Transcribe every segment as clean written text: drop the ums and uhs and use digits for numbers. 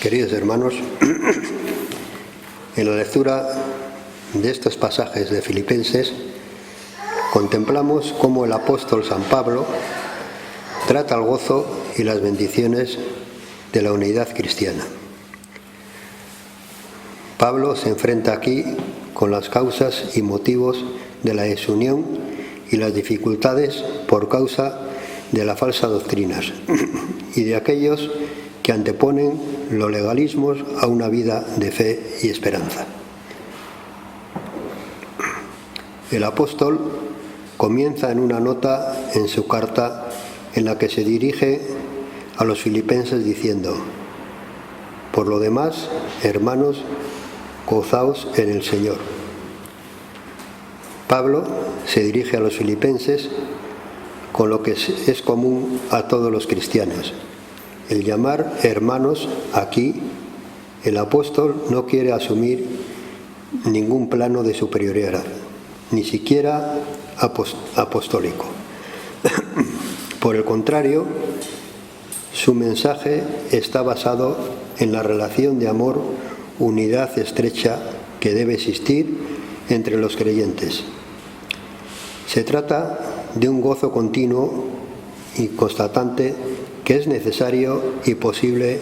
Queridos hermanos, en la lectura de estos pasajes de Filipenses contemplamos cómo el apóstol San Pablo trata el gozo y las bendiciones de la unidad cristiana. Pablo se enfrenta aquí con las causas y motivos de la desunión y las dificultades por causa de las falsas doctrinas y de aquellos que anteponen los legalismos a una vida de fe y esperanza. El apóstol comienza en una nota en su carta en la que se dirige a los filipenses diciendo: por lo demás, hermanos, gozaos en el Señor. Pablo se dirige a los filipenses con lo que es común a todos los cristianos. El llamar hermanos aquí, el apóstol no quiere asumir ningún plano de superioridad, ni siquiera apostólico. Por el contrario, su mensaje está basado en la relación de amor, unidad estrecha que debe existir entre los creyentes. Se trata de un gozo continuo y constante que es necesario y posible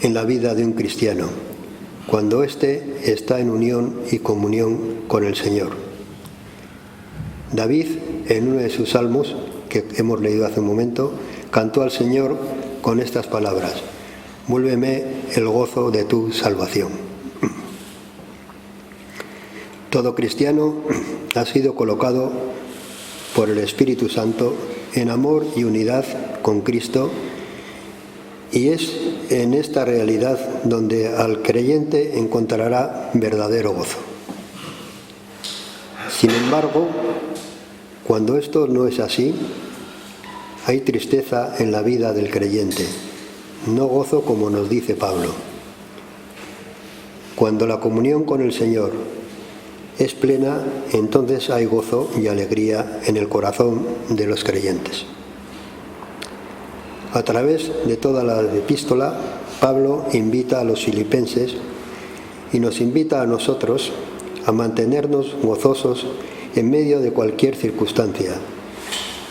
en la vida de un cristiano, cuando éste está en unión y comunión con el Señor. David, en uno de sus salmos, que hemos leído hace un momento, cantó al Señor con estas palabras: vuélveme el gozo de tu salvación. Todo cristiano ha sido colocado por el Espíritu Santo en amor y unidad con Cristo, y es en esta realidad donde al creyente encontrará verdadero gozo. Sin embargo, cuando esto no es así, hay tristeza en la vida del creyente, no gozo como nos dice Pablo. Cuando la comunión con el Señor es plena, entonces hay gozo y alegría en el corazón de los creyentes. A través de toda la epístola, Pablo invita a los filipenses y nos invita a nosotros a mantenernos gozosos en medio de cualquier circunstancia,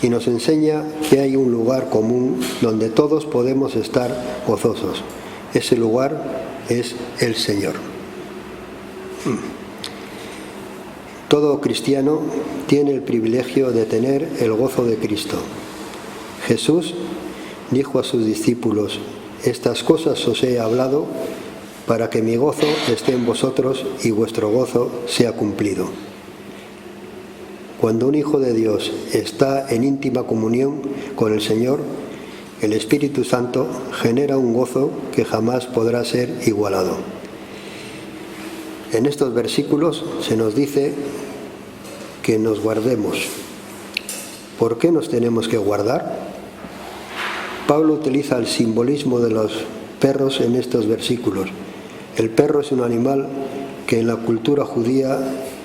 y nos enseña que hay un lugar común donde todos podemos estar gozosos. Ese lugar es el Señor. Todo cristiano tiene el privilegio de tener el gozo de Cristo. Jesús dijo a sus discípulos: estas cosas os he hablado para que mi gozo esté en vosotros y vuestro gozo sea cumplido. Cuando un hijo de Dios está en íntima comunión con el Señor, el Espíritu Santo genera un gozo que jamás podrá ser igualado. En estos versículos se nos dice que nos guardemos. ¿Por qué nos tenemos que guardar? Pablo utiliza el simbolismo de los perros en estos versículos. El perro es un animal que en la cultura judía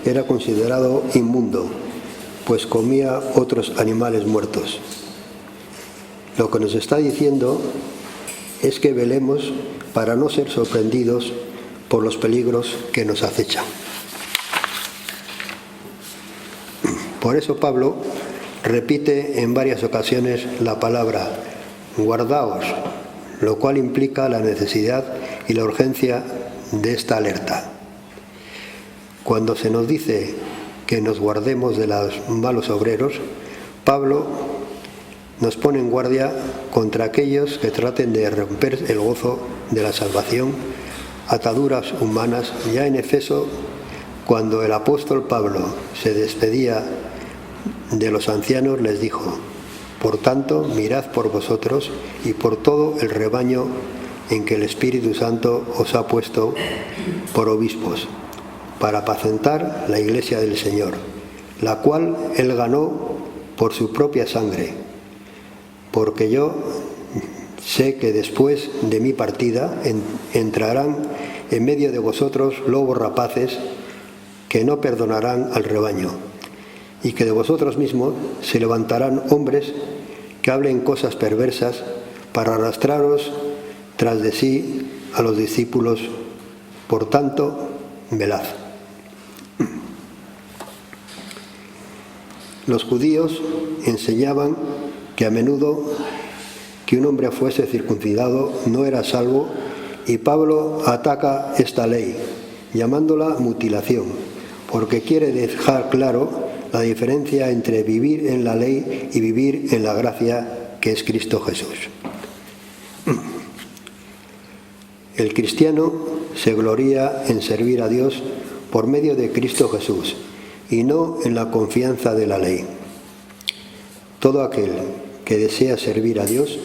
era considerado inmundo, pues comía otros animales muertos. Lo que nos está diciendo es que velemos para no ser sorprendidos por los peligros que nos acechan. Por eso Pablo repite en varias ocasiones la palabra guardaos, lo cual implica la necesidad y la urgencia de esta alerta. Cuando se nos dice que nos guardemos de los malos obreros, Pablo nos pone en guardia contra aquellos que traten de romper el gozo de la salvación, ataduras humanas. Ya en Efeso, cuando el apóstol Pablo se despedía de los ancianos, les dijo: por tanto, mirad por vosotros y por todo el rebaño en que el Espíritu Santo os ha puesto por obispos, para apacentar la iglesia del Señor, la cual él ganó por su propia sangre. Porque yo sé que después de mi partida entrarán en medio de vosotros lobos rapaces que no perdonarán al rebaño, y que de vosotros mismos se levantarán hombres que hablen cosas perversas para arrastraros tras de sí a los discípulos: por tanto, velad. Los judíos enseñaban que a menudo que un hombre fuese circuncidado no era salvo, y Pablo ataca esta ley, llamándola mutilación, porque quiere dejar claro la diferencia entre vivir en la ley y vivir en la gracia que es Cristo Jesús. El cristiano se gloría en servir a Dios por medio de Cristo Jesús y no en la confianza de la ley. Todo aquel que desea servir a Dios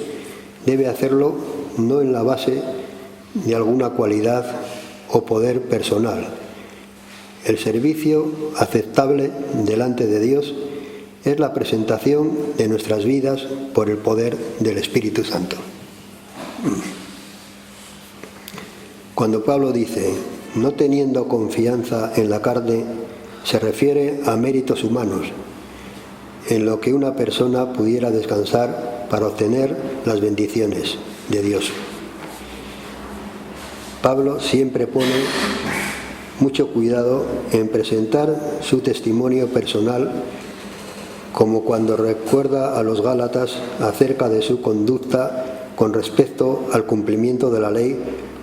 debe hacerlo no en la base de alguna cualidad o poder personal. El servicio aceptable delante de Dios es la presentación de nuestras vidas por el poder del Espíritu Santo. Cuando Pablo dice, no teniendo confianza en la carne, se refiere a méritos humanos, en lo que una persona pudiera descansar para obtener las bendiciones de Dios. Pablo siempre pone mucho cuidado en presentar su testimonio personal, como cuando recuerda a los Gálatas acerca de su conducta con respecto al cumplimiento de la ley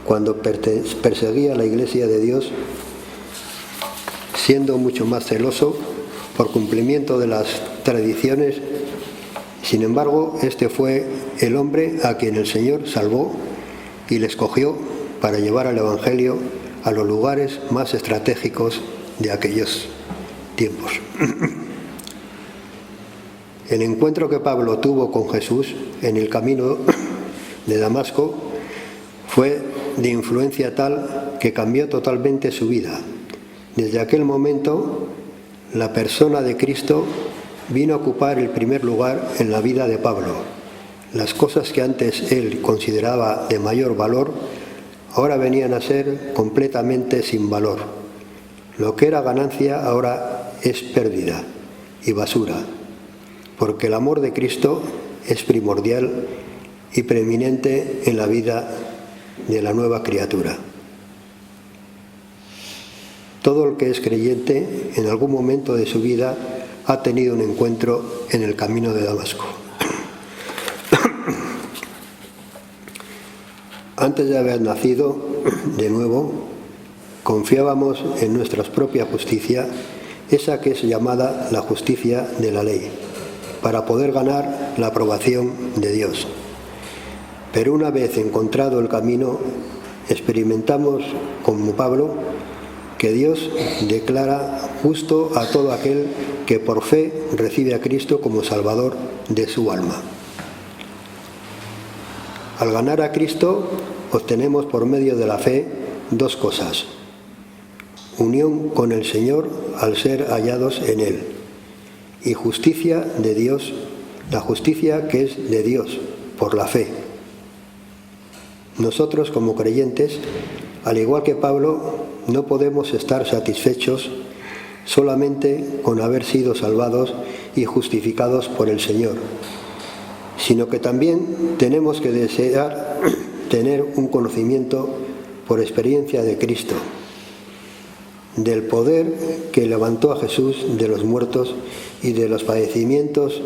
cuando perseguía a la Iglesia de Dios, siendo mucho más celoso por cumplimiento de las tradiciones. Sin embargo, este fue el hombre a quien el Señor salvó y le escogió para llevar el Evangelio a los lugares más estratégicos de aquellos tiempos. El encuentro que Pablo tuvo con Jesús en el camino de Damasco fue de influencia tal que cambió totalmente su vida. Desde aquel momento, la persona de Cristo vino a ocupar el primer lugar en la vida de Pablo. Las cosas que antes él consideraba de mayor valor, ahora venían a ser completamente sin valor. Lo que era ganancia ahora es pérdida y basura, porque el amor de Cristo es primordial y preeminente en la vida de la nueva criatura. Todo el que es creyente en algún momento de su vida ha tenido un encuentro en el camino de Damasco. Antes de haber nacido de nuevo, confiábamos en nuestra propia justicia, esa que es llamada la justicia de la ley, para poder ganar la aprobación de Dios. Pero una vez encontrado el camino, experimentamos, como Pablo, que Dios declara justo a todo aquel que por fe recibe a Cristo como Salvador de su alma. Al ganar a Cristo, obtenemos por medio de la fe dos cosas: unión con el Señor al ser hallados en Él, y justicia de Dios, la justicia que es de Dios por la fe. Nosotros, como creyentes, al igual que Pablo, no podemos estar satisfechos solamente con haber sido salvados y justificados por el Señor, sino que también tenemos que desear tener un conocimiento por experiencia de Cristo, del poder que levantó a Jesús de los muertos y de los padecimientos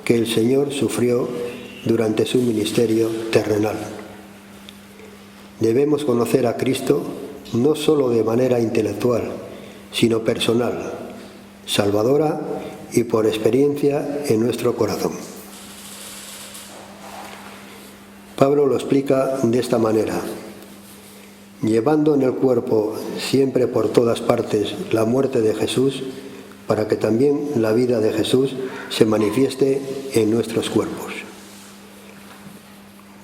que el Señor sufrió durante su ministerio terrenal. Debemos conocer a Cristo no solo de manera intelectual, sino personal, salvadora y por experiencia en nuestro corazón. Pablo lo explica de esta manera: llevando en el cuerpo siempre por todas partes la muerte de Jesús, para que también la vida de Jesús se manifieste en nuestros cuerpos.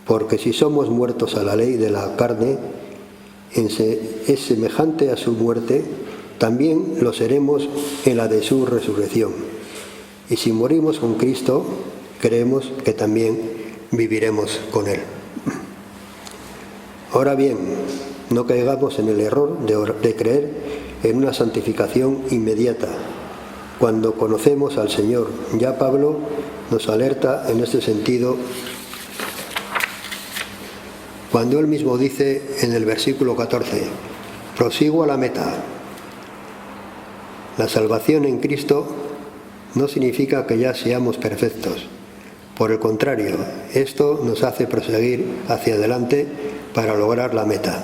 Porque si somos muertos a la ley de la carne, es semejante a su muerte, también lo seremos en la de su resurrección. Y si morimos con Cristo, creemos que también viviremos con Él. Ahora bien, no caigamos en el error de creer en una santificación inmediata cuando conocemos al Señor. Ya Pablo nos alerta en este sentido cuando él mismo dice en el versículo 14, prosigo a la meta. La salvación en Cristo no significa que ya seamos perfectos. Por el contrario, esto nos hace proseguir hacia adelante para lograr la meta.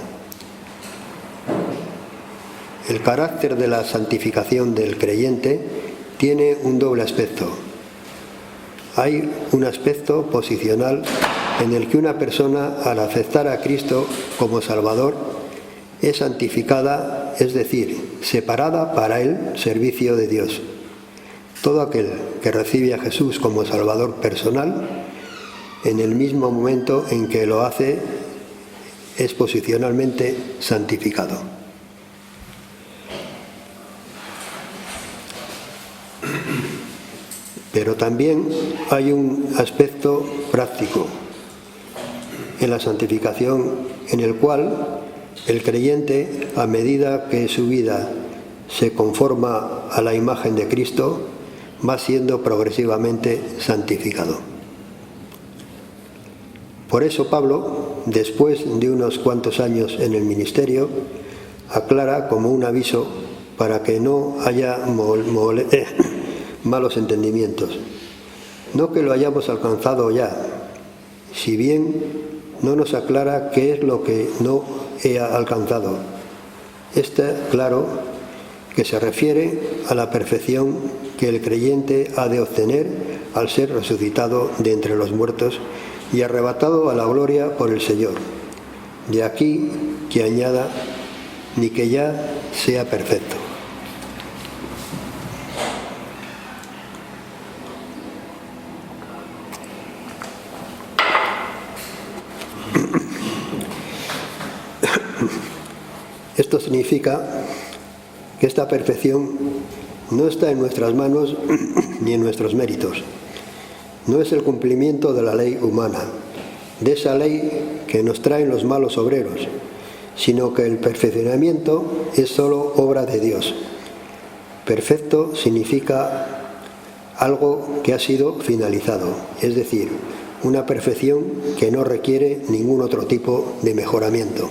El carácter de la santificación del creyente tiene un doble aspecto. Hay un aspecto posicional en el que una persona, al aceptar a Cristo como Salvador, es santificada, es decir, separada para el servicio de Dios. Todo aquel que recibe a Jesús como Salvador personal, en el mismo momento en que lo hace, es posicionalmente santificado. Pero también hay un aspecto práctico en la santificación, en el cual el creyente, a medida que su vida se conforma a la imagen de Cristo, va siendo progresivamente santificado. Por eso Pablo, después de unos cuantos años en el ministerio, aclara como un aviso para que no haya malos entendimientos. No que lo hayamos alcanzado ya, si bien no nos aclara qué es lo que no he alcanzado. Está claro que se refiere a la perfección que el creyente ha de obtener al ser resucitado de entre los muertos y arrebatado a la gloria por el Señor. De aquí que añada, ni que ya sea perfecto. Esto significa que esta perfección no está en nuestras manos ni en nuestros méritos. No es el cumplimiento de la ley humana, de esa ley que nos traen los malos obreros, sino que el perfeccionamiento es solo obra de Dios. Perfecto significa algo que ha sido finalizado, es decir, una perfección que no requiere ningún otro tipo de mejoramiento.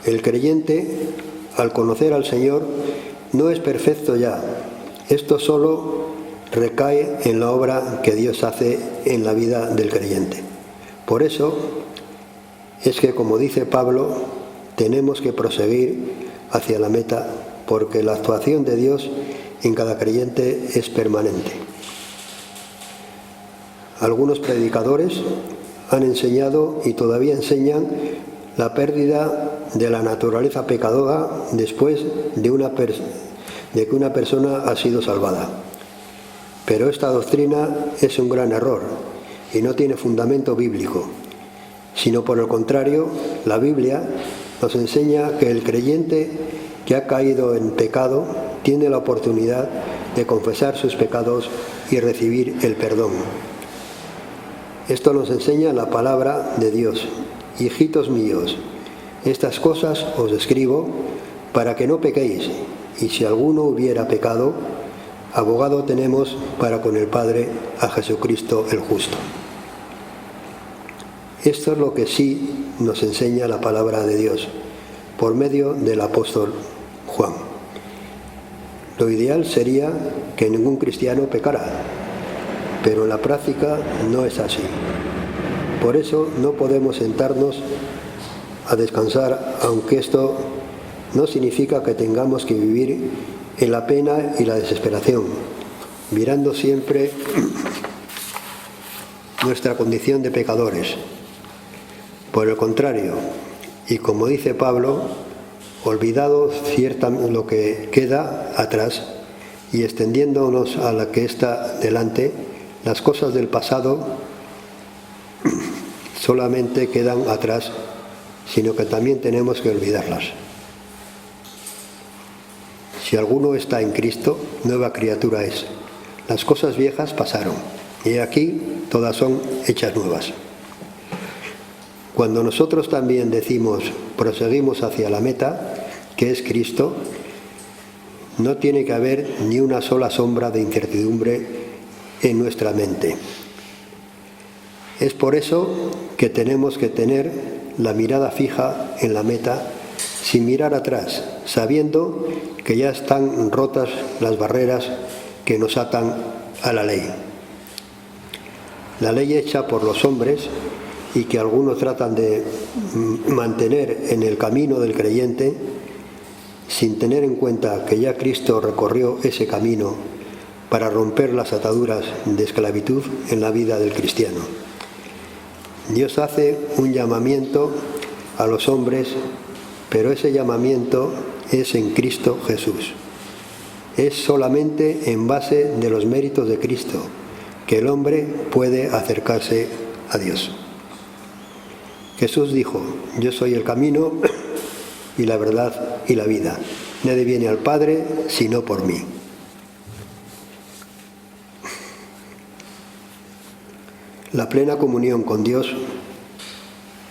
El creyente, al conocer al Señor, no es perfecto ya. Esto solo recae en la obra que Dios hace en la vida del creyente. Por eso es que, como dice Pablo, tenemos que proseguir hacia la meta, porque la actuación de Dios en cada creyente es permanente. Algunos predicadores han enseñado y todavía enseñan la pérdida de la naturaleza pecadora después de que una persona ha sido salvada. Pero esta doctrina es un gran error y no tiene fundamento bíblico, sino por el contrario, la Biblia nos enseña que el creyente que ha caído en pecado tiene la oportunidad de confesar sus pecados y recibir el perdón. Esto nos enseña la palabra de Dios. Hijitos míos, estas cosas os escribo para que no pequéis, y si alguno hubiera pecado, abogado tenemos para con el Padre, a Jesucristo el justo. Esto es lo que sí nos enseña la palabra de Dios, por medio del apóstol Juan. Lo ideal sería que ningún cristiano pecara, pero en la práctica no es así. Por eso no podemos sentarnos a descansar, aunque esto no significa que tengamos que vivir en la pena y la desesperación, mirando siempre nuestra condición de pecadores. Por el contrario, y como dice Pablo, olvidado lo que queda atrás y extendiéndonos a la que está delante, las cosas del pasado solamente quedan atrás, sino que también tenemos que olvidarlas. Si alguno está en Cristo, nueva criatura es. Las cosas viejas pasaron, y aquí todas son hechas nuevas. Cuando nosotros también decimos, proseguimos hacia la meta, que es Cristo, no tiene que haber ni una sola sombra de incertidumbre en nuestra mente. Es por eso que tenemos que tener la mirada fija en la meta, sin mirar atrás, sabiendo que ya están rotas las barreras que nos atan a la ley. La ley hecha por los hombres y que algunos tratan de mantener en el camino del creyente, sin tener en cuenta que ya Cristo recorrió ese camino para romper las ataduras de esclavitud en la vida del cristiano. Dios hace un llamamiento a los hombres, pero ese llamamiento es en Cristo Jesús. Es solamente en base de los méritos de Cristo que el hombre puede acercarse a Dios. Jesús dijo: yo soy el camino y la verdad y la vida. Nadie viene al Padre sino por mí. La plena comunión con Dios,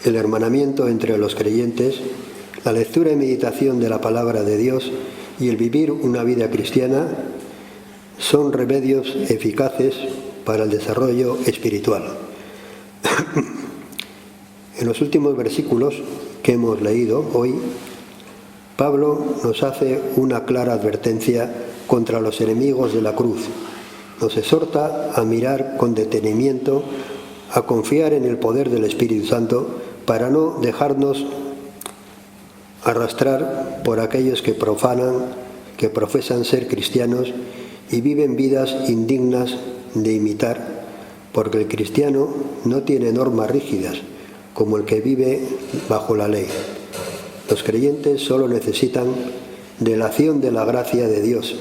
el hermanamiento entre los creyentes, la lectura y meditación de la palabra de Dios y el vivir una vida cristiana son remedios eficaces para el desarrollo espiritual. En los últimos versículos que hemos leído hoy, Pablo nos hace una clara advertencia contra los enemigos de la cruz. Nos exhorta a mirar con detenimiento, a confiar en el poder del Espíritu Santo para no dejarnos arrastrar por aquellos que profanan, que profesan ser cristianos y viven vidas indignas de imitar, porque el cristiano no tiene normas rígidas como el que vive bajo la ley. Los creyentes solo necesitan de la acción de la gracia de Dios.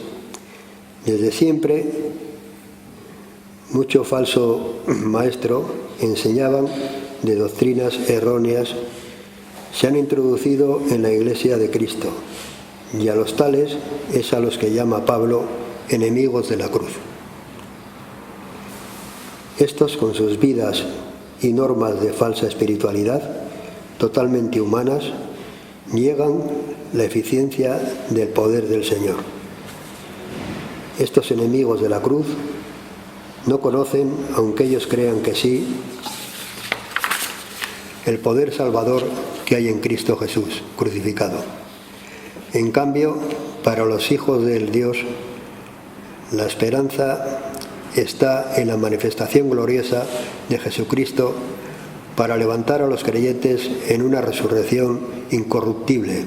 Desde siempre, mucho falso maestro enseñaban de doctrinas erróneas, se han introducido en la Iglesia de Cristo, y a los tales es a los que llama Pablo enemigos de la cruz. Estos, con sus vidas y normas de falsa espiritualidad, totalmente humanas, niegan la eficiencia del poder del Señor. Estos enemigos de la cruz no conocen, aunque ellos crean que sí, el poder salvador que hay en Cristo Jesús crucificado. En cambio, para los hijos del Dios, la esperanza está en la manifestación gloriosa de Jesucristo para levantar a los creyentes en una resurrección incorruptible,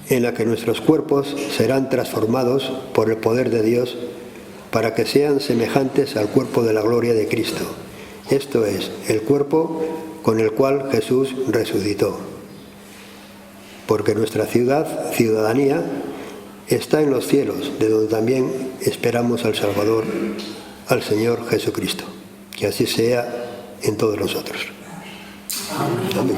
en la que nuestros cuerpos serán transformados por el poder de Dios para que sean semejantes al cuerpo de la gloria de Cristo. Esto es, el cuerpo con el cual Jesús resucitó. Porque nuestra ciudadanía, está en los cielos, de donde también esperamos al Salvador, al Señor Jesucristo. Que así sea en todos nosotros. Amén.